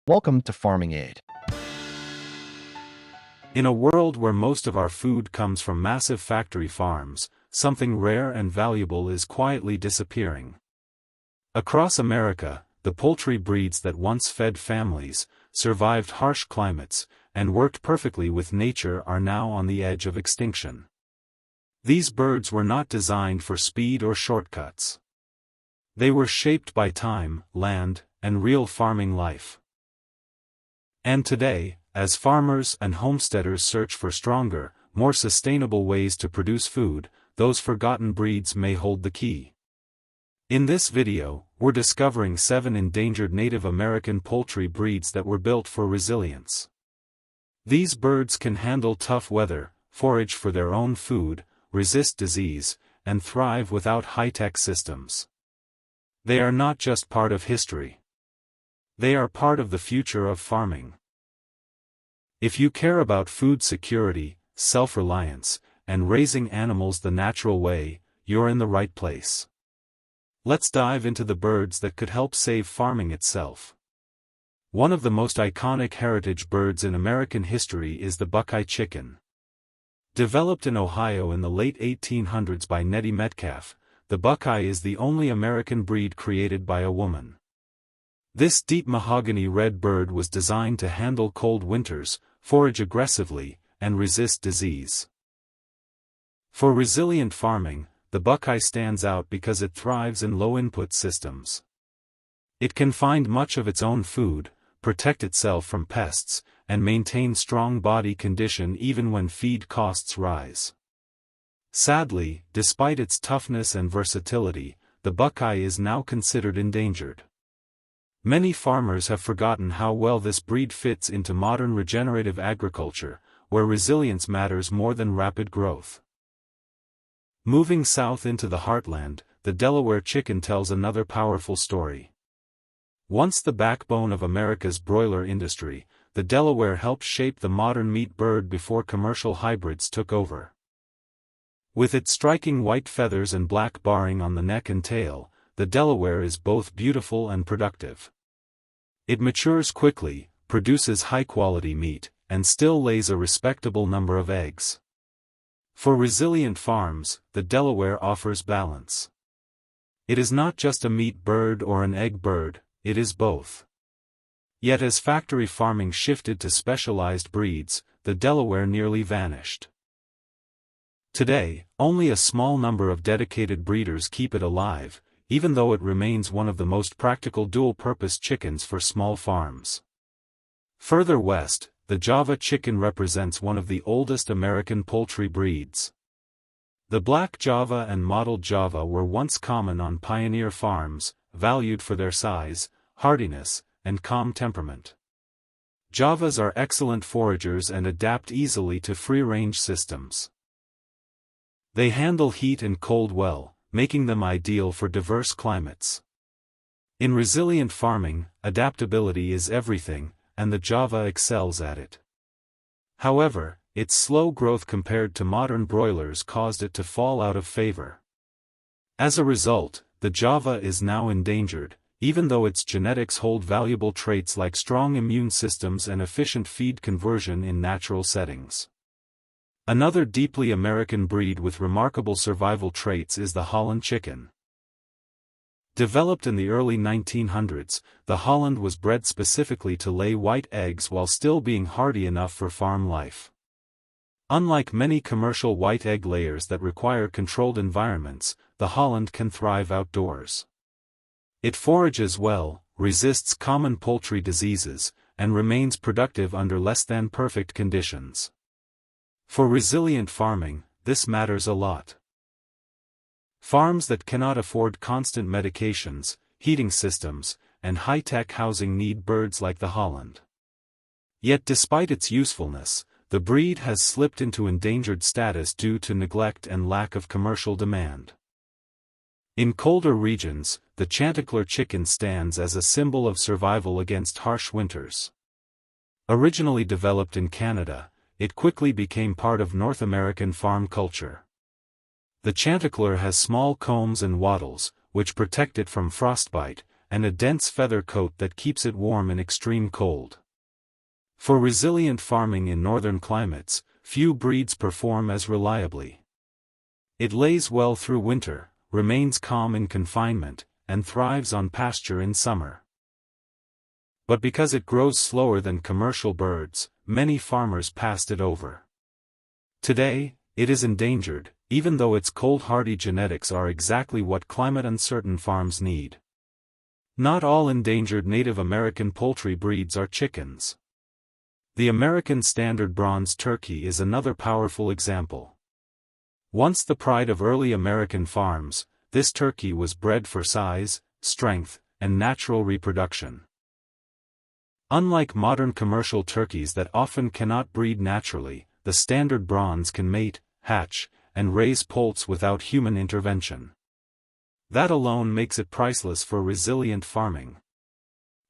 Welcome to Farming Aid. In a world where most of our food comes from massive factory farms, something rare and valuable is quietly disappearing. Across America, the poultry breeds that once fed families, survived harsh climates, and worked perfectly with nature are now on the edge of extinction. These birds were not designed for speed or shortcuts. They were shaped by time, land, and real farming life. And today, as farmers and homesteaders search for stronger, more sustainable ways to produce food, those forgotten breeds may hold the key. In this video, we're discovering 7 endangered Native American poultry breeds that were built for resilience. These birds can handle tough weather, forage for their own food, resist disease, and thrive without high-tech systems. They are not just part of history. They are part of the future of farming. If you care about food security, self-reliance, and raising animals the natural way, you're in the right place. Let's dive into the birds that could help save farming itself. One of the most iconic heritage birds in American history is the Buckeye chicken. Developed in Ohio in the late 1800s by Nettie Metcalf, the Buckeye is the only American breed created by a woman. This deep mahogany red bird was designed to handle cold winters, forage aggressively, and resist disease. For resilient farming, the Buckeye stands out because it thrives in low-input systems. It can find much of its own food, protect itself from pests, and maintain strong body condition even when feed costs rise. Sadly, despite its toughness and versatility, the Buckeye is now considered endangered. Many farmers have forgotten how well this breed fits into modern regenerative agriculture, where resilience matters more than rapid growth. Moving south into the heartland, the Delaware chicken tells another powerful story. Once the backbone of America's broiler industry, the Delaware helped shape the modern meat bird before commercial hybrids took over. With its striking white feathers and black barring on the neck and tail, the Delaware is both beautiful and productive. It matures quickly, produces high-quality meat, and still lays a respectable number of eggs. For resilient farms, the Delaware offers balance. It is not just a meat bird or an egg bird, it is both. Yet as factory farming shifted to specialized breeds, the Delaware nearly vanished. Today, only a small number of dedicated breeders keep it alive, even though it remains one of the most practical dual-purpose chickens for small farms. Further west, the Java chicken represents one of the oldest American poultry breeds. The black Java and mottled Java were once common on pioneer farms, valued for their size, hardiness, and calm temperament. Javas are excellent foragers and adapt easily to free-range systems. They handle heat and cold well, making them ideal for diverse climates. In resilient farming, adaptability is everything, and the Java excels at it. However, its slow growth compared to modern broilers caused it to fall out of favor. As a result, the Java is now endangered, even though its genetics hold valuable traits like strong immune systems and efficient feed conversion in natural settings. Another deeply American breed with remarkable survival traits is the Holland chicken. Developed in the early 1900s, the Holland was bred specifically to lay white eggs while still being hardy enough for farm life. Unlike many commercial white egg layers that require controlled environments, the Holland can thrive outdoors. It forages well, resists common poultry diseases, and remains productive under less-than-perfect conditions. For resilient farming, this matters a lot. Farms that cannot afford constant medications, heating systems, and high-tech housing need birds like the Holland. Yet despite its usefulness, the breed has slipped into endangered status due to neglect and lack of commercial demand. In colder regions, the Chantecler chicken stands as a symbol of survival against harsh winters. Originally developed in Canada, it quickly became part of North American farm culture. The Chantecler has small combs and wattles, which protect it from frostbite, and a dense feather coat that keeps it warm in extreme cold. For resilient farming in northern climates, few breeds perform as reliably. It lays well through winter, remains calm in confinement, and thrives on pasture in summer. But because it grows slower than commercial birds, many farmers passed it over. Today, it is endangered, even though its cold-hardy genetics are exactly what climate-uncertain farms need. Not all endangered Native American poultry breeds are chickens. The American Standard Bronze Turkey is another powerful example. Once the pride of early American farms, this turkey was bred for size, strength, and natural reproduction. Unlike modern commercial turkeys that often cannot breed naturally, the Standard Bronze can mate, hatch, and raise poults without human intervention. That alone makes it priceless for resilient farming.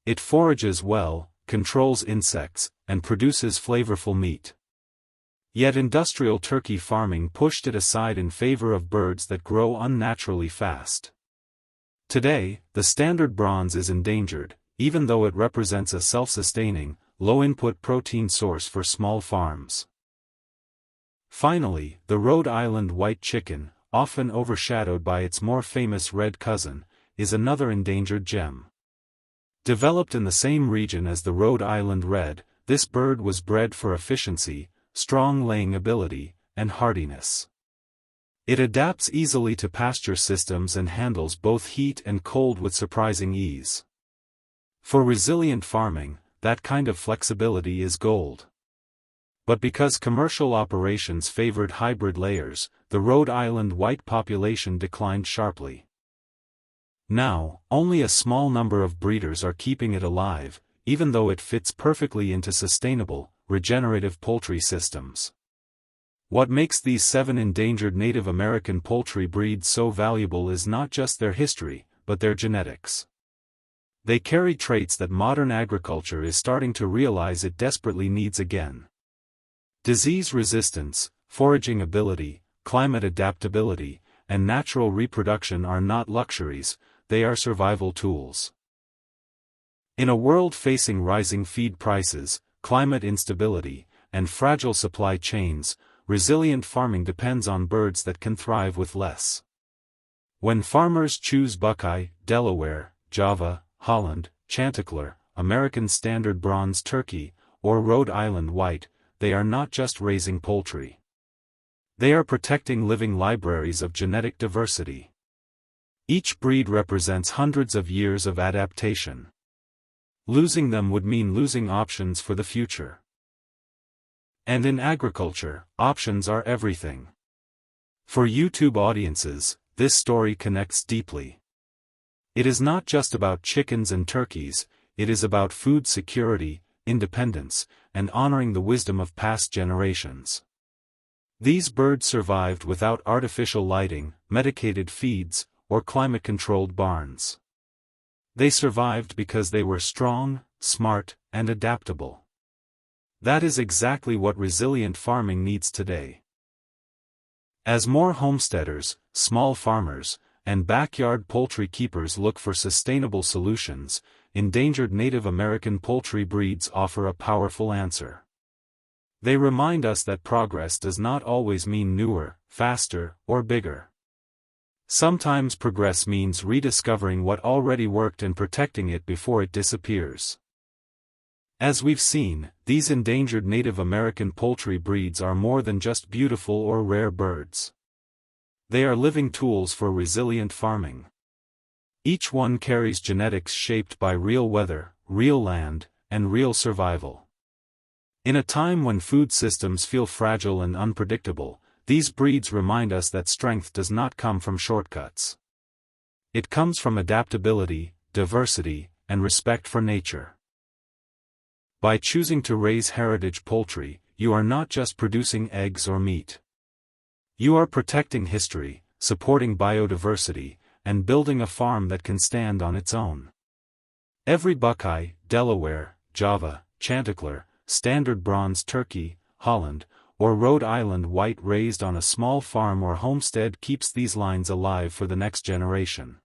It forages well, controls insects, and produces flavorful meat. Yet industrial turkey farming pushed it aside in favor of birds that grow unnaturally fast. Today, the Standard Bronze is endangered, even though it represents a self-sustaining, low-input protein source for small farms. Finally, the Rhode Island White chicken, often overshadowed by its more famous red cousin, is another endangered gem. Developed in the same region as the Rhode Island Red, this bird was bred for efficiency, strong laying ability, and hardiness. It adapts easily to pasture systems and handles both heat and cold with surprising ease. For resilient farming, that kind of flexibility is gold. But because commercial operations favored hybrid layers, the Rhode Island White population declined sharply. Now, only a small number of breeders are keeping it alive, even though it fits perfectly into sustainable, regenerative poultry systems. What makes these 7 endangered Native American poultry breeds so valuable is not just their history, but their genetics. They carry traits that modern agriculture is starting to realize it desperately needs again. Disease resistance, foraging ability, climate adaptability, and natural reproduction are not luxuries, they are survival tools. In a world facing rising feed prices, climate instability, and fragile supply chains, resilient farming depends on birds that can thrive with less. When farmers choose Buckeye, Delaware, Java, Holland, Chantecler, American Standard Bronze Turkey, or Rhode Island White, they are not just raising poultry. They are protecting living libraries of genetic diversity. Each breed represents hundreds of years of adaptation. Losing them would mean losing options for the future. And in agriculture, options are everything. For YouTube audiences, this story connects deeply. It is not just about chickens and turkeys, it is about food security, independence, and honoring the wisdom of past generations. These birds survived without artificial lighting, medicated feeds, or climate-controlled barns. They survived because they were strong, smart, and adaptable. That is exactly what resilient farming needs today. As more homesteaders, small farmers, and backyard poultry keepers look for sustainable solutions, endangered Native American poultry breeds offer a powerful answer. They remind us that progress does not always mean newer, faster, or bigger. Sometimes progress means rediscovering what already worked and protecting it before it disappears. As we've seen, these endangered Native American poultry breeds are more than just beautiful or rare birds. They are living tools for resilient farming. Each one carries genetics shaped by real weather, real land, and real survival. In a time when food systems feel fragile and unpredictable, these breeds remind us that strength does not come from shortcuts. It comes from adaptability, diversity, and respect for nature. By choosing to raise heritage poultry, you are not just producing eggs or meat. You are protecting history, supporting biodiversity, and building a farm that can stand on its own. Every Buckeye, Delaware, Java, Chantecler, Standard Bronze Turkey, Holland, or Rhode Island White raised on a small farm or homestead keeps these lines alive for the next generation.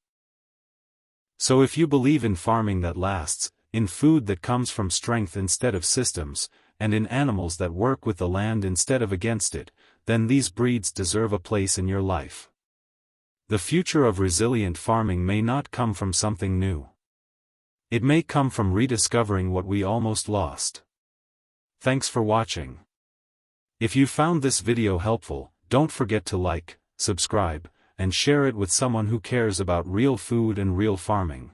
So if you believe in farming that lasts, in food that comes from strength instead of systems, and in animals that work with the land instead of against it, then these breeds deserve a place in your life. The future of resilient farming may not come from something new. It may come from rediscovering what we almost lost. Thanks for watching. If you found this video helpful, don't forget to like, subscribe, and share it with someone who cares about real food and real farming.